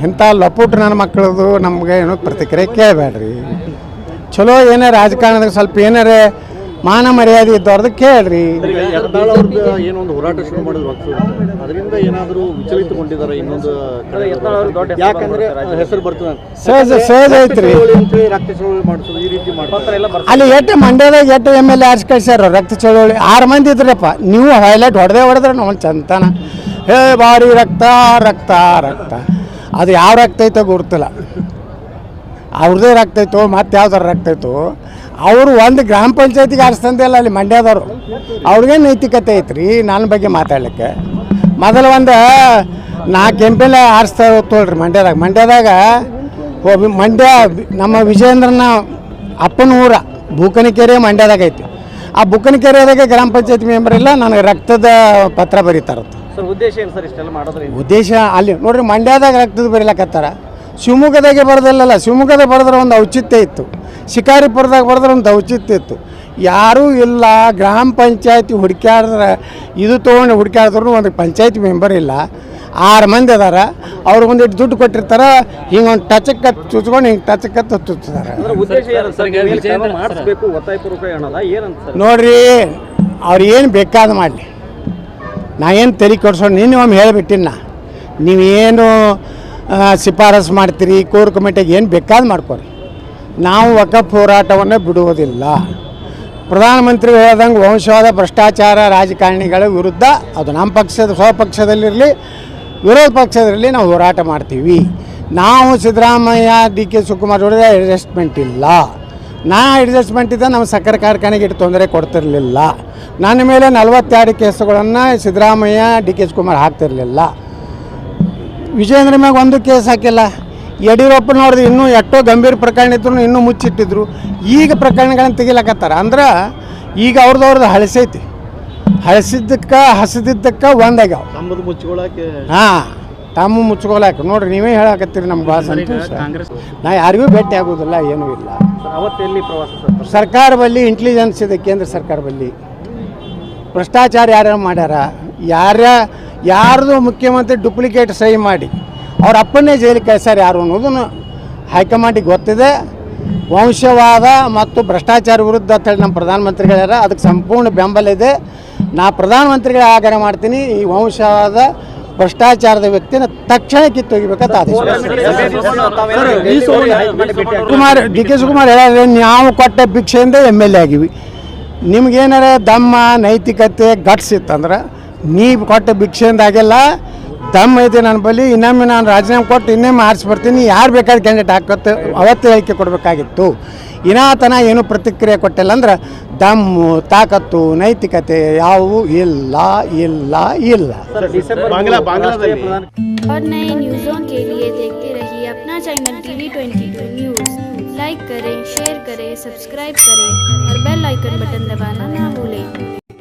ಇಂಥ ಲಪುಟ್ ನನ್ನ ಮಕ್ಕಳದು ನಮ್ಗೆ ಏನೋ ಪ್ರತಿಕ್ರಿಯೆ ಕೇಳಬೇಡ್ರಿ. ಚಲೋ ಏನೇ ರಾಜಕಾರಣದಾಗ ಸ್ವಲ್ಪ ಏನಾರೇ ಮಾನ ಮರ್ಯಾದೆ ಇದ್ದವ್ರದ್ದು ಕೇಳ್ರಿ. ಏನೊಂದು ಹೋರಾಟ ಶುರು ಮಾಡಿದ್ರು ಅದರಿಂದ ಏನಾದರೂ ವಿಚಲಿತಗೊಂಡಿದ್ದಾರೆ ಇನ್ನೊಂದು ಯಾಕಂದ್ರೆ ಹೆಸರು ಬರ್ತದೆ ಸಹಜ ಐತ್ರಿ. ರಕ್ತ ಚಳವಳಿ ಮಾಡಿಸೋದು ಈ ರೀತಿ ಮಾಡ್ತಾರೆ. ಅಲ್ಲಿ ಎಷ್ಟು ಮಂಡ್ಯದಾಗ ಎಷ್ಟು MLA ಆರ್ಸ್ ಕಳ್ಸ್ಯಾರ ರಕ್ತ ಚಳವಳಿ 6 ಮಂದಿ ಇದ್ರಪ್ಪ. ನೀವು ಹೈಲೈಟ್ ಹೊಡೆದ್ರೆ ನಾವು ಚಂತನ ಹೇ ಭಾರಿ ರಕ್ತ ರಕ್ತ ರಕ್ತ ಅದು ಯಾವ ರಕ್ತ ಐತೋ ಗೊತ್ತಿಲ್ಲ. ಅವ್ರದ್ದೇ ರಕ್ತ ಐತೋ ಮತ್ತೆ ಯಾವ್ದಾರು ರಕ್ತ ಐತೋ. ಅವರು ಒಂದು ಗ್ರಾಮ ಪಂಚಾಯತಿಗೆ ಆರಿಸ್ತಂದಿಲ್ಲ ಅಲ್ಲಿ ಮಂಡ್ಯದವರು. ಅವ್ರಿಗೆ ನೈತಿಕತೆ ಐತ್ರಿ ನನ್ನ ಬಗ್ಗೆ ಮಾತಾಡ್ಲಿಕ್ಕೆ. ಮೊದಲು ಒಂದು 4 MLA ಆರಿಸ್ತಾ ತೋಳ್ರಿ ಮಂಡ್ಯದಾಗ ಮಂಡ್ಯ ನಮ್ಮ ವಿಜಯೇಂದ್ರನ ಅಪ್ಪನ ಊರ ಬೂಕನಕೆರೆ ಮಂಡ್ಯದಾಗ ಐತಿ. ಆ ಬುಕ್ಕನಕೆರೆದಾಗ ಗ್ರಾಮ ಪಂಚಾಯತಿ ಮೆಂಬರ್ ಇಲ್ಲ, ನನಗೆ ರಕ್ತದ ಪತ್ರ ಬರೀತಾರತ್ತ. ಉದ್ದೇಶ ಏನು ಸರ್ ಇಷ್ಟೆಲ್ಲ ಮಾಡೋದ್ರಿಂದ? ಉದ್ದೇಶ ಅಲ್ಲಿ ನೋಡ್ರಿ ಮಂಡ್ಯದಾಗ ರಕ್ತದ ಬರೀಲಕತ್ತಾರ. ಶಿವಮೊಗ್ಗದಾಗೆ ಬರೋದಿಲ್ಲಲ್ಲ, ಶಿವಮೊಗ್ಗದಾಗ ಬರೆದ್ರೆ ಒಂದು ಔಚಿತ್ಯ ಇತ್ತು, ಶಿಕಾರಿಪುರದಾಗ ಬರೆದ್ರೆ ಒಂದು ಔಚಿತ್ಯ ಇತ್ತು. ಯಾರೂ ಇಲ್ಲ. ಗ್ರಾಮ ಪಂಚಾಯತಿ ಹುಡುಕ್ಯಾಡಿದ್ರೆ ಇದು ತೊಗೊಂಡು ಹುಡುಕ್ಯಾಡಿದ್ರು ಒಂದು ಪಂಚಾಯತಿ ಮೆಂಬರ್ ಇಲ್ಲ. 6 ಮಂದಿ ಅದಾರ. ಅವ್ರಿಗೆ ಒಂದಿಟ್ಟು ದುಡ್ಡು ಕೊಟ್ಟಿರ್ತಾರೆ, ಹಿಂಗೊಂದು ಟಚಕ್ಕೆ ಚುಚ್ಕೊಂಡು ಹಿಂಗೆ ಟಚಕ್ಕೆ ಚುಚ್ತಾರೆ. ನೋಡ್ರಿ ಅವ್ರು ಏನು ಬೇಕಾದ ಮಾಡಲಿ, ನಾ ಏನು ತಲೆ ಕೊಡ್ಸೋಣ. ನೀನು ಒಮ್ಮೆ ಹೇಳಿಬಿಟ್ಟಿನ ನೀವೇನು ಶಿಫಾರಸು ಮಾಡ್ತೀರಿ ಕೋರ್ ಕಮಿಟಿಗೆ ಏನು ಬೇಕಾದ ಮಾಡ್ಕೊರಿ. ನಾವು ವಕಫ್ ಹೋರಾಟವನ್ನು ಬಿಡುವುದಿಲ್ಲ. ಪ್ರಧಾನಮಂತ್ರಿ ಹೇಳ್ದಂಗೆ ವಂಶವಾದ ಭ್ರಷ್ಟಾಚಾರ ರಾಜಕಾರಣಿಗಳ ವಿರುದ್ಧ ಅದು ನಮ್ಮ ಪಕ್ಷದ ಸ್ವಪಕ್ಷದಲ್ಲಿರಲಿ ವಿರೋಧ ಪಕ್ಷದಲ್ಲಿರಲಿ ನಾವು ಹೋರಾಟ ಮಾಡ್ತೀವಿ. ನಾವು ಸಿದ್ದರಾಮಯ್ಯ DK ಶಿವಕುಮಾರ್ ಜೋಡಿದ ಅಡ್ಜಸ್ಟ್ಮೆಂಟ್ ಇಲ್ಲ. ಅಡ್ಜಸ್ಟ್ಮೆಂಟ್ ಇದ್ದ ನಮ್ಮ ಸಕ್ಕರೆ ಕಾರ್ಖಾನೆಗೆ ಇಟ್ಟು ತೊಂದರೆ ಕೊಡ್ತಿರಲಿಲ್ಲ. ನನ್ನ ಮೇಲೆ 42 ಕೇಸುಗಳನ್ನು ಸಿದ್ದರಾಮಯ್ಯ DK ಶಿವಕುಮಾರ್ ಹಾಕ್ತಿರಲಿಲ್ಲ. ವಿಜಯೇಂದ್ರ ಮ್ಯಾಗ ಒಂದು ಕೇಸ್ ಹಾಕಿಲ್ಲ. ಯಡಿಯೂರಪ್ಪನವ್ರದ್ದು ಇನ್ನೂ ಎಷ್ಟೋ ಗಂಭೀರ ಪ್ರಕರಣ ಇದ್ರು ಇನ್ನೂ ಮುಚ್ಚಿಟ್ಟಿದ್ರು. ಈಗ ಪ್ರಕರಣಗಳನ್ನು ತೆಗಿಲಕತ್ತಾರ. ಅಂದ್ರೆ ಈಗ ಅವ್ರದ್ದು ಹಳಸೈತಿ. ಹಸಿದಿದ್ದಕ್ಕೆ ಒಂದಾಗ್ಯಾವ. ನಮ್ಮದು ಮುಚ್ಕೊಳ್ಳೋಕೆ ತಮ್ಮ ಮುಚ್ಕೊಳ್ಳಾಕ ನೋಡ್ರಿ ನೀವೇ ಹೇಳಕತ್ತೀರಿ. ನಮ್ಗೆ ಭಾಳ ಸಂತೋಷ. ನಾ ಯಾರಿಗೂ ಭೇಟಿ ಆಗೋದಿಲ್ಲ, ಏನೂ ಇಲ್ಲ. ಅವತ್ತೆಲ್ಲಿ ಪ್ರವಾಸ ಸರ್ಕಾರ ಬಲ್ಲಿ ಇಂಟೆಲಿಜೆನ್ಸ್ ಇದೆ, ಕೇಂದ್ರ ಸರ್ಕಾರ ಬಲ್ಲಿ. ಭ್ರಷ್ಟಾಚಾರ ಯಾರ್ಯಾರು ಮಾಡ್ಯಾರ, ಯಾರ್ದು ಮುಖ್ಯಮಂತ್ರಿ ಡುಪ್ಲಿಕೇಟ್ ಸಹಿ ಮಾಡಿ ಅವ್ರ ಅಪ್ಪನ್ನೇ ಜೈಲಿಗೆ ಕಳಿಸ್ಯಾರ ಯಾರು ಅನ್ನೋದನ್ನು ಹೈಕಮಾಂಡಿಗೆ ಗೊತ್ತಿದೆ. ವಂಶವಾದ ಮತ್ತು ಭ್ರಷ್ಟಾಚಾರ ವಿರುದ್ಧ ಅಂತೇಳಿ ನಮ್ಮ ಪ್ರಧಾನಮಂತ್ರಿಗಳ ಅದಕ್ಕೆ ಸಂಪೂರ್ಣ ಬೆಂಬಲ ಇದೆ. ನಾ ಪ್ರಧಾನಮಂತ್ರಿಗಳ ಆಗ್ರಹ ಮಾಡ್ತೀನಿ, ಈ ವಂಶವಾದ ಭ್ರಷ್ಟಾಚಾರದ ವ್ಯಕ್ತಿನ ತಕ್ಷಣ ಕಿತ್ತೊಗಿಬೇಕಂತ ಆದೇಶ. DK ಶಿವಕುಮಾರ್ ಹೇಳಿದ್ರೆ ನಾವು ಕೊಟ್ಟ ಭಿಕ್ಷೆಯಿಂದ MLA ಆಗಿವಿ. ನಿಮ್ಗೇನಾರ ದಮ್ಮ ನೈತಿಕತೆ ಗಟ್ಸ್ ಇತ್ತಂದ್ರೆ ನೀವು ಕೊಟ್ಟ ಭಿಕ್ಷೆಯಿಂದ ಆಗಿಲ್ಲ. ದಮ್ ಐತೆ ನನ್ನ ಬಳಿ. ಇನ್ನೊಮ್ಮೆ ನಾನು ರಾಜೀನಾಮೆ ಕೊಟ್ಟು ಇನ್ನೊಮ್ಮೆ ಆರಿಸಿ ಬರ್ತೀನಿ. ಯಾರು ಬೇಕಾದ ಕ್ಯಾಂಡಿಡೇಟ್ ಹಾಕತ್ತೆ ಅವತ್ತು ಹೇಳಿಕೆ ಕೊಡಬೇಕಾಗಿತ್ತು. ಇನ್ನಾತನ ಏನು ಪ್ರತಿಕ್ರಿಯೆ ಕೊಟ್ಟಿಲ್ಲ ಅಂದ್ರೆ ದಮ್ಮು ತಾಕತ್ತು ನೈತಿಕತೆ ಯಾವುವು ಇಲ್ಲ ಇಲ್ಲ ಇಲ್ಲ. और नए न्यूज़ों के लिए देखते रहिए अपना चैनल TV22 न्यूज़। लाइक करें, शेयर करें, सब्सक्राइब करें और बेल आइकन बटन दबाना ना भूलें।